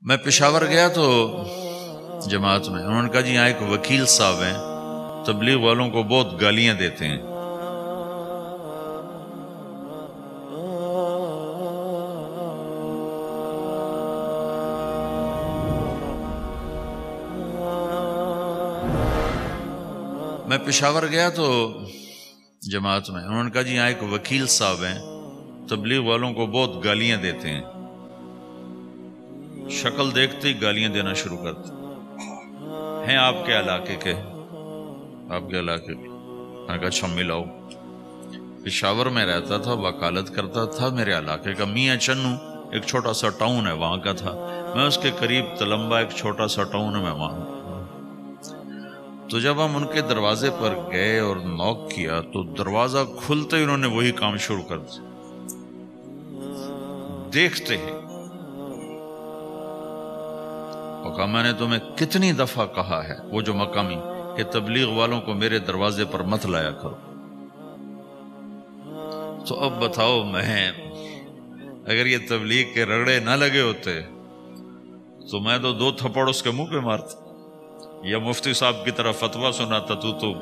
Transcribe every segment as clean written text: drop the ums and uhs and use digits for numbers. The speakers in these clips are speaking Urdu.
میں پشاور گیا تو جماعت میں انہوں نے کہا جی یہاں ایک وکیل صاحب ہیں، تبلیغ والوں کو بہت گالیاں دیتے ہیں۔ میں پشاور گیا تو جماعت میں انہوں نے کہا جی یہاں ایک وکیل صاحب ہیں، تبلیغ والوں کو بہت گالیاں دیتے ہیں۔ شکل دیکھتے ہی گالیاں دینا شروع کرتے ہیں آپ کے علاقے کے، آپ کے علاقے کے۔ میں نے کہا اچھا ملاؤ۔ پشاور میں رہتا تھا، وکالت کرتا تھا، میرے علاقے کا میاں چنو ایک چھوٹا سا ٹاؤن ہے وہاں کا تھا، میں اس کے قریب تلمبا ایک چھوٹا سا ٹاؤن ہے میں وہاں۔ تو جب ہم ان کے دروازے پر گئے اور نوک کیا تو دروازہ کھلتے ہی انہوں نے وہی کام شروع کر دیا۔ دیکھتے ہی کہا میں نے تمہیں کتنی دفعہ کہا ہے، وہ جو مقامی، کہ تبلیغ والوں کو میرے دروازے پر مت لایا کرو۔ تو اب بتاؤ، میں اگر یہ تبلیغ کے رگڑے نہ لگے ہوتے تو میں تو 2 تھپڑ اس کے منہ پہ مارتا، یا مفتی صاحب کی طرف فتویٰ سناتا تو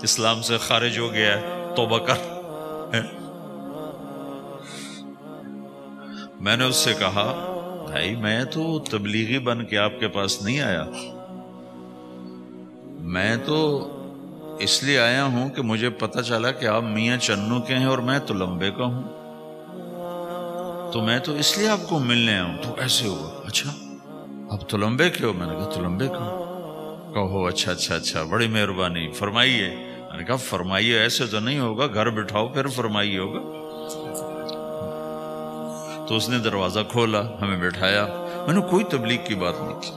اسلام سے خارج ہو گیا ہے، توبہ کر۔ میں نے اس سے کہا بھائی میں تو تبلیغی بن کے آپ کے پاس نہیں آیا، میں تو اس لیے آیا ہوں کہ مجھے پتہ چلا کہ آپ میاں چنو کے ہیں اور میں تلمبے کا ہوں، تو میں تو اس لیے آپ کو ملنے آیا ہوں۔ تو ایسے ہوا، اچھا آپ تلمبے کے ہو؟ میں نے کہا تلمبے کا ہوں۔ کہو اچھا اچھا اچھا، بڑی مہربانی، فرمائیے۔ میں نے کہا فرمائیے ایسے تو نہیں ہوگا، گھر بٹھاؤ پھر فرمائیے ہوگا۔ تو اس نے دروازہ کھولا، ہمیں بٹھایا، میں نے کوئی تبلیغ کی بات نہیں کی،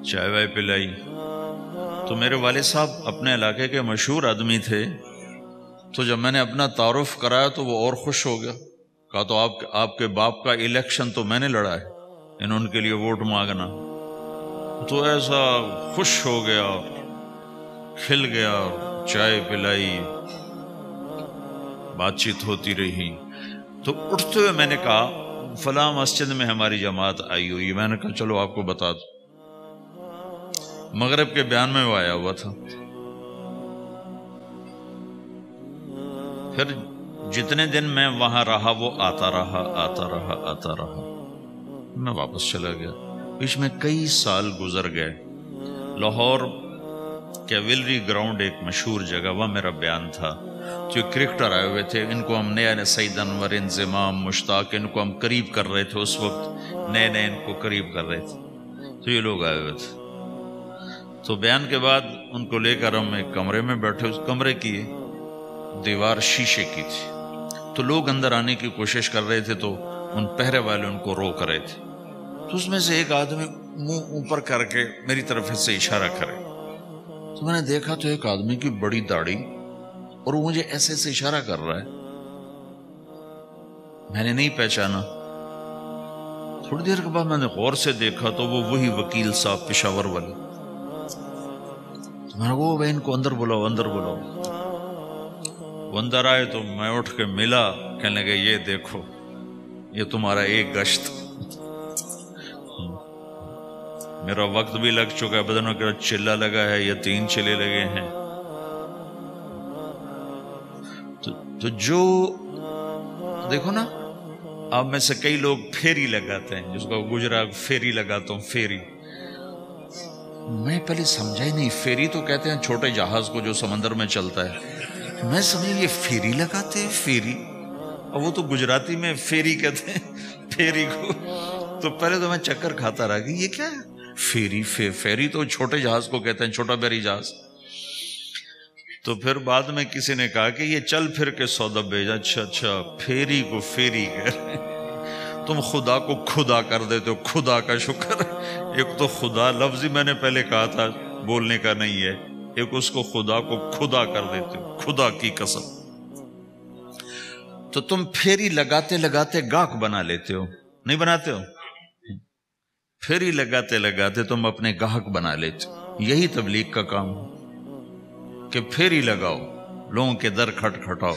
چائے وائے پلائی۔ تو میرے والد صاحب اپنے علاقے کے مشہور آدمی تھے، تو جب میں نے اپنا تعارف کرایا تو وہ اور خوش ہو گیا، کہا تو آپ کے باپ کا الیکشن تو میں نے لڑا ہے، انہوں کے لیے ووٹ مانگنا۔ تو ایسا خوش ہو گیا، کھل گیا، چائے پلائی، بات چیت ہوتی رہی۔ تو اٹھتے ہوئے میں نے کہا فلاں مسجد میں ہماری جماعت آئی ہوئی، میں نے کہا چلو آپ کو بتا دوں۔ مغرب کے بیان میں وہ آیا ہوا تھا۔ پھر جتنے دن میں وہاں رہا وہ آتا رہا آتا رہا آتا رہا، میں واپس چلا گیا۔ بیچ میں کئی سال گزر گئے۔ لاہور کیولری گراؤنڈ ایک مشہور جگہ، وہاں میرا بیان تھا۔ جو کرکٹر آئے ہوئے تھے، ان کو ہم نئے سعید انور، انضمام، مشتاق، ان کو ہم قریب کر رہے تھے، اس وقت نئے ان کو قریب کر رہے تھے، تو یہ لوگ آئے ہوئے تھے۔ تو بیان کے بعد ان کو لے کر ہم ایک کمرے میں بیٹھے، اس کمرے کی دیوار شیشے کی تھی، تو لوگ اندر آنے کی کوشش کر رہے تھے، تو ان پہرے والے ان کو روک رہے تھے۔ تو اس میں سے ایک آدمی منہ اوپر کر کے میری طرف سے اشارہ کرے، تو میں نے دیکھا تو ایک آدمی کی بڑی داڑھی، اور وہ مجھے ایسے ایسے اشارہ کر رہا ہے، میں نے نہیں پہچانا۔ تھوڑی دیر کے بعد میں نے غور سے دیکھا تو وہ وہی وکیل صاحب پشاور والے۔ میں نے کہا بھائی ان کو اندر بلاؤ، اندر بلاؤ۔ وہ اندر آئے تو میں اٹھ کے ملا، کہنے لگے یہ دیکھو یہ تمہارا ایک گشت، میرا وقت بھی لگ چکا ہے، بدنوں کا چلہ لگا ہے یا 3 چلے لگے ہیں۔ تو جو دیکھو نا، آپ میں سے کئی لوگ پھیری لگاتے ہیں، جس کو گجرا پھیری لگاتا ہوں، پھیری۔ میں پہلے سمجھا ہی نہیں، پھیری تو کہتے ہیں چھوٹے جہاز کو جو سمندر میں چلتا ہے، میں سمجھا یہ پھیری لگاتے ہیں، پھیری، اور وہ تو گجراتی میں پھیری کہتے ہیں پھیری کو۔ تو پہلے تو میں چکر کھاتا رہا کہ یہ کیا ہے پھیری، پھیری تو چھوٹے جہاز کو کہتے ہیں، چھوٹا بحری جہاز۔ تو پھر بعد میں کسی نے کہا کہ یہ چل پھر کے سودا بھیجا، اچھا اچھا پھیری کو پھیری کہہ رہے ہیں، تم خدا کو خدا کر دیتے ہو، خدا کا شکر۔ ایک تو خدا لفظ ہی میں نے پہلے کہا تھا بولنے کا نہیں ہے، ایک اس کو خدا کو خدا کر دیتے ہو، خدا کی قسم۔ تو تم پھیری لگاتے لگاتے گاہک بنا لیتے ہو، نہیں بناتے ہو؟ پھیری لگاتے لگاتے تم اپنے گاہک بنا لیتے ہو۔ یہی تبلیغ کا کام ہے کہ پھیری لگاؤ، لوگوں کے در کھٹکھٹاؤ،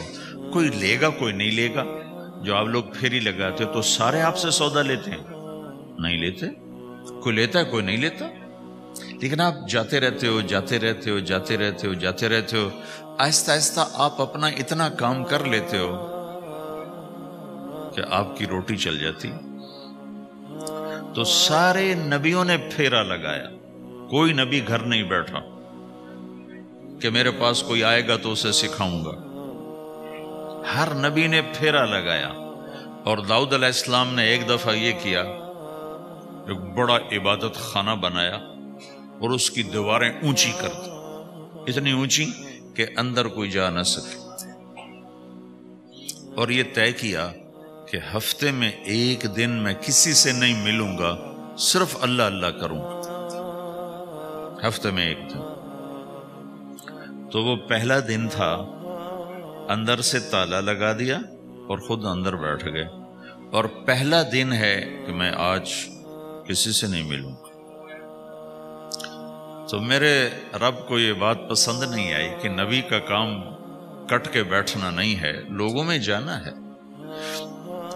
کوئی لے گا کوئی نہیں لے گا۔ جو آپ لوگ پھیری لگاتے تو سارے آپ سے سودا لیتے ہیں، نہیں لیتے. کوئی لیتا ہے کوئی نہیں لیتا. لیکن آپ جاتے رہتے ہو جاتے رہتے ہو جاتے رہتے ہو جاتے رہتے ہو, آہستہ آہستہ آپ اپنا اتنا کام کر لیتے ہو کہ آپ کی روٹی چل جاتی. تو سارے نبیوں نے پھیرا لگایا, کوئی نبی گھر نہیں بیٹھا کہ میرے پاس کوئی آئے گا تو اسے سکھاؤں گا. ہر نبی نے پھیرا لگایا. اور داؤد علیہ السلام نے ایک دفعہ یہ کیا, ایک بڑا عبادت خانہ بنایا اور اس کی دیواریں اونچی کر دی, اتنی اونچی کہ اندر کوئی جا نہ سکے. اور یہ طے کیا کہ ہفتے میں ایک دن میں کسی سے نہیں ملوں گا, صرف اللہ اللہ کروں گا. ہفتے میں ایک دن. تو وہ پہلا دن تھا, اندر سے تالا لگا دیا اور خود اندر بیٹھ گئے. اور پہلا دن ہے کہ میں آج کسی سے نہیں ملوں گا. تو میرے رب کو یہ بات پسند نہیں آئی کہ نبی کا کام کٹ کے بیٹھنا نہیں ہے, لوگوں میں جانا ہے.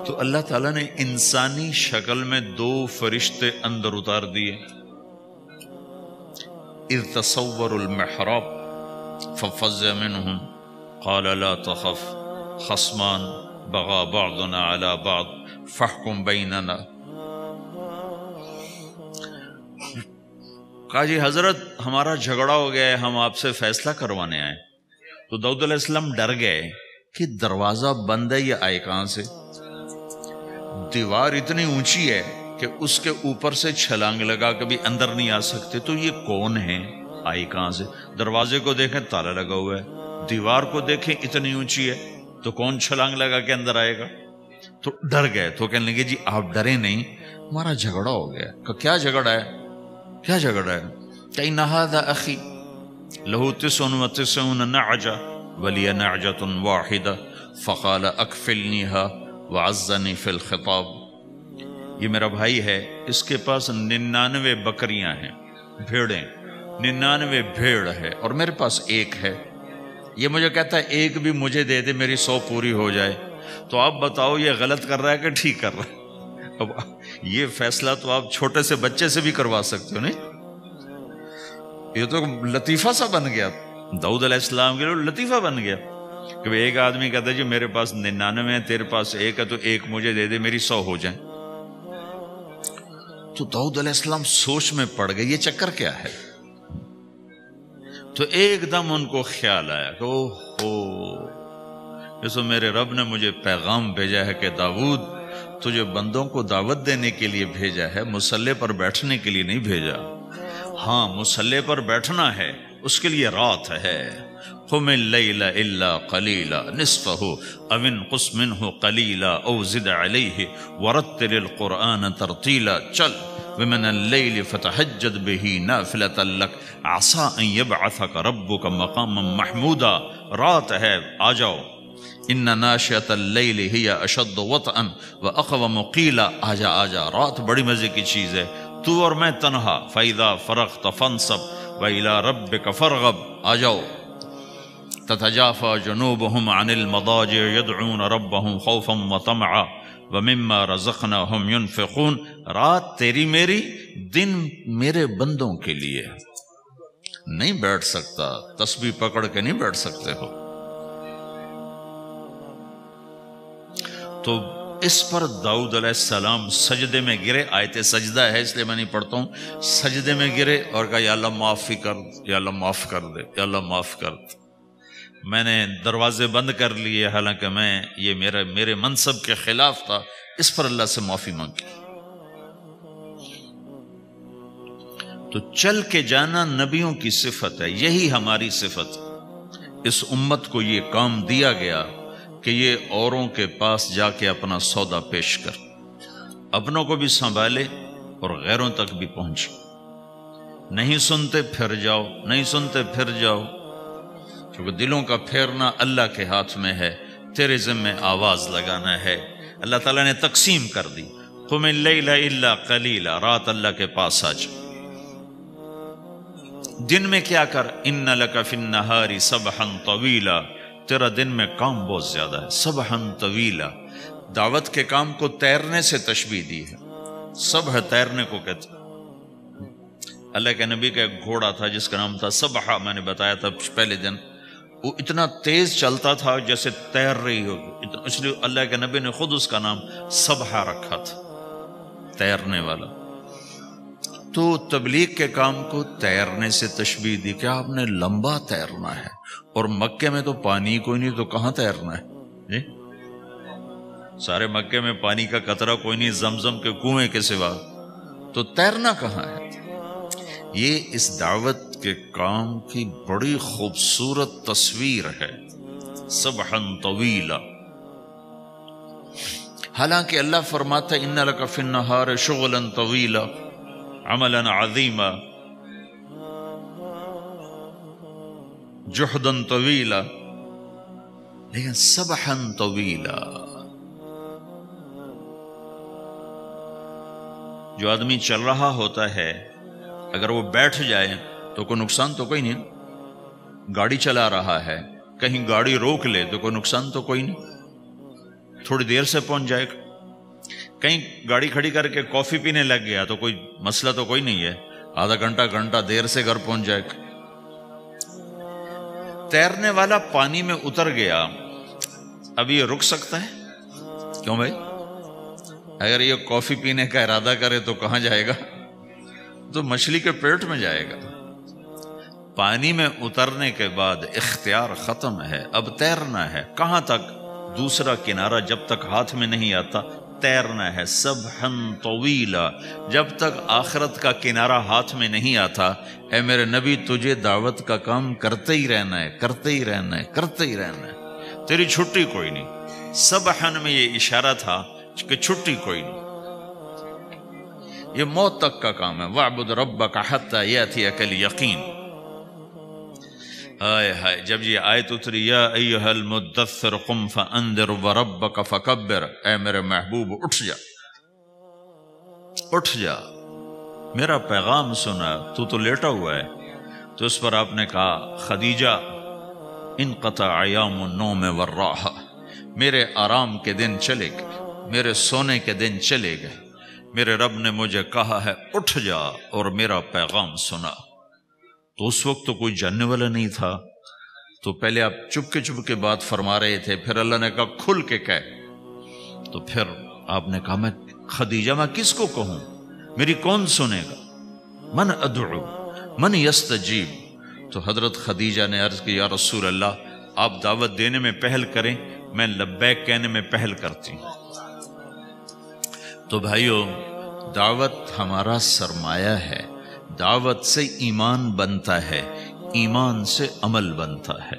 تو اللہ تعالیٰ نے انسانی شکل میں 2 فرشتے اندر اتار دیے. اذ تصور المحراب ففزع منهم قال لا تخف خصمان بغى بعضنا على بعض فاحكم بيننا. کہا جی حضرت ہمارا جھگڑا ہو گیا ہے, ہم آپ سے فیصلہ کروانے آئے. تو داؤد علیہ السلام ڈر گئے کہ دروازہ بند ہے, یہ آئے کہاں سے؟ دیوار اتنی اونچی ہے کہ اس کے اوپر سے چھلانگ لگا کبھی اندر نہیں آ سکتے. تو یہ کون ہے, آئی کہاں سے؟ دروازے کو دیکھیں تالا لگا ہوا ہے, دیوار کو دیکھیں اتنی اونچی ہے, تو کون چھلانگ لگا کے اندر آئے گا؟ تو ڈر گئے. تو کہنے لگے جی آپ ڈرے نہیں, ہمارا جھگڑا ہو گیا. کہ کیا جھگڑا ہے؟ کیا جھگڑا ہے؟ کہ هذا اخی له 99 نعجہ ولی نعجۃ واحدہ فقال اکفلنیها وعزنی فی الخطاب. یہ میرا بھائی ہے, اس کے پاس 99 بکریاں ہیں, بھیڑیں, 99 بھیڑ ہے, اور میرے پاس ایک ہے. یہ مجھے کہتا ہے ایک بھی مجھے دے دے, میری 100 پوری ہو جائے. تو آپ بتاؤ یہ غلط کر رہا ہے کہ ٹھیک کر رہا ہے؟ اب یہ فیصلہ تو آپ چھوٹے سے بچے سے بھی کروا سکتے ہو, نہیں؟ یہ تو لطیفہ سا بن گیا, داؤد علیہ السلام کے لیے لطیفہ بن گیا کہ ایک آدمی کہتا ہے جی میرے پاس 99 ہے, تیرے پاس ایک ہے, تو ایک مجھے دے دے, میری 100 ہو جائیں. تو داؤد علیہ السلام سوچ میں پڑ گئے یہ چکر کیا ہے. تو ایک دم ان کو خیال آیا کہ اوہ, جیسے میرے رب نے مجھے پیغام بھیجا ہے کہ داؤد تجھے بندوں کو دعوت دینے کے لیے بھیجا ہے, مسلح پر بیٹھنے کے لیے نہیں بھیجا. ہاں مسلح پر بیٹھنا ہے, اس کے لیے رات ہے. قم اللیل الا قلیلا نصفہ او انقص منہ قلیلا او زد علیہ ورتل القرآن ترتیلا. چل ومن اللیل فتہجد بہ نافلۃ لک عسى ان یبعثک ربک مقاما محمودا. رات ہے, آ جاؤ. ان ناشئۃ اللیل ہی اشد وطئا واقوم قیلا. آجا آجا, رات بڑی مزے کی چیز ہے, تو اور میں تنہا. فاذا فرغت فانصب والى ربک فارغب. آ جاؤ. تتجافى جنوبهم عن المضاجع يدعون ربهم خوفا وطمعا ومما رزقناهم ينفقون. رات تیری میری, دن میرے بندوں کے لیے. نہیں بیٹھ سکتا, تسبیح پکڑ کے نہیں بیٹھ سکتے ہو. تو اس پر داؤد علیہ السلام سجدے میں گرے. آیت سجدہ ہے اس لیے میں نہیں پڑھتا ہوں. سجدے میں گرے اور کہا یا اللہ معاف کر, یا اللہ معاف کر دے, یا اللہ معاف کر دے. میں نے دروازے بند کر لیے, حالانکہ یہ میرے منصب کے خلاف تھا. اس پر اللہ سے معافی مانگی. تو چل کے جانا نبیوں کی صفت ہے, یہی ہماری صفت. اس امت کو یہ کام دیا گیا کہ یہ اوروں کے پاس جا کے اپنا سودا پیش کر, اپنوں کو بھی سنبھالے اور غیروں تک بھی پہنچے. نہیں سنتے پھر جاؤ, نہیں سنتے پھر جاؤ, کیونکہ دلوں کا پھیرنا اللہ کے ہاتھ میں ہے. تیرے ذمہ آواز لگانا ہے. اللہ تعالیٰ نے تقسیم کر دی. قم اللیل الا قلیلا, رات اللہ کے پاس آ جا. دن میں کیا کر, ان لک فی النہار سبحا طویلا, تیرا دن میں کام بہت زیادہ ہے. سبحا طویلا, دعوت کے کام کو تیرنے سے تشبیہ دی ہے. سبح تیرنے کو کہتے. اللہ کے نبی کا ایک گھوڑا تھا جس کا نام تھا سبحہ، میں نے بتایا تھا پہلے دن. وہ اتنا تیز چلتا تھا جیسے تیر رہی ہوگی، اس لیے اللہ کے نبی نے خود اس کا نام سبحہ رکھا تھا، تیرنے والا. تو تبلیغ کے کام کو تیرنے سے تشبیہ دی کہ آپ نے لمبا تیرنا ہے، اور مکے میں تو پانی کوئی نہیں، تو کہاں تیرنا ہے جی؟ سارے مکے میں پانی کا قطرہ کوئی نہیں، زمزم کے کنویں کے سوا، تو تیرنا کہاں ہے؟ یہ اس دعوت کے کام کی بڑی خوبصورت تصویر ہے، سبحا طویلا. حالانکہ اللہ فرماتا ہے ان لک فی النہار شغلا طویلا عملا عظیما جہدا طویلا، لیکن سبحا طویلا. جو آدمی چل رہا ہوتا ہے اگر وہ بیٹھ جائے تو کوئی نقصان تو کوئی نہیں. گاڑی چلا رہا ہے، کہیں گاڑی روک لے تو کوئی نقصان تو کوئی نہیں، تھوڑی دیر سے پہنچ جائے گا. کہیں گاڑی کھڑی کر کے کافی پینے لگ گیا تو کوئی مسئلہ تو کوئی نہیں ہے، آدھا گھنٹہ دیر سے گھر پہنچ جائے گا. تیرنے والا پانی میں اتر گیا، اب یہ رک سکتا ہے؟ کیوں بھائی؟ اگر یہ کافی پینے کا ارادہ کرے تو کہاں جائے گا؟ تو مچھلی کے پیٹ میں جائے گا. پانی میں اترنے کے بعد اختیار ختم ہے، اب تیرنا ہے. کہاں تک؟ دوسرا کنارہ جب تک ہاتھ میں نہیں آتا تیرنا ہے، سبحا طویلا. جب تک آخرت کا کنارہ ہاتھ میں نہیں آتا، اے میرے نبی تجھے دعوت کا کام کرتے ہی رہنا ہے، کرتے ہی رہنا ہے، کرتے ہی رہنا ہے، تیری چھٹی کوئی نہیں. سبحن میں یہ اشارہ تھا کہ چھٹی کوئی نہیں، یہ موت تک کا کام ہے. وَاعْبُدْ رَبَّكَ حَتَّى يَأْتِيَكَ الْيَقِينُ. ہائے ہائے، جب یہ آیت اتری یا ایھا المدثر قم فانذر وربک فکبر، اے میرے محبوب اٹھ جا، اٹھ جا، میرا پیغام سنا. تو لیٹا ہوا ہے. تو اس پر آپ نے کہا خدیجہ انقطع ایام النوم والراحہ، میرے آرام کے دن چلے گئے، میرے سونے کے دن چلے گئے. میرے رب نے مجھے کہا ہے اٹھ جا اور میرا پیغام سنا. تو اس وقت تو کوئی جاننے والا نہیں تھا، تو پہلے آپ چپ کے بات فرما رہے تھے، پھر اللہ نے کہا کھل کے کہے. تو پھر آپ نے کہا میں خدیجہ میں کس کو کہوں، میری کون سنے گا؟ من ادعو من یستجیب. تو حضرت خدیجہ نے عرض کی یا رسول اللہ آپ دعوت دینے میں پہل کریں، میں لبیک کہنے میں پہل کرتی ہوں. تو بھائیو، دعوت ہمارا سرمایہ ہے. دعوت سے ایمان بنتا ہے، ایمان سے عمل بنتا ہے.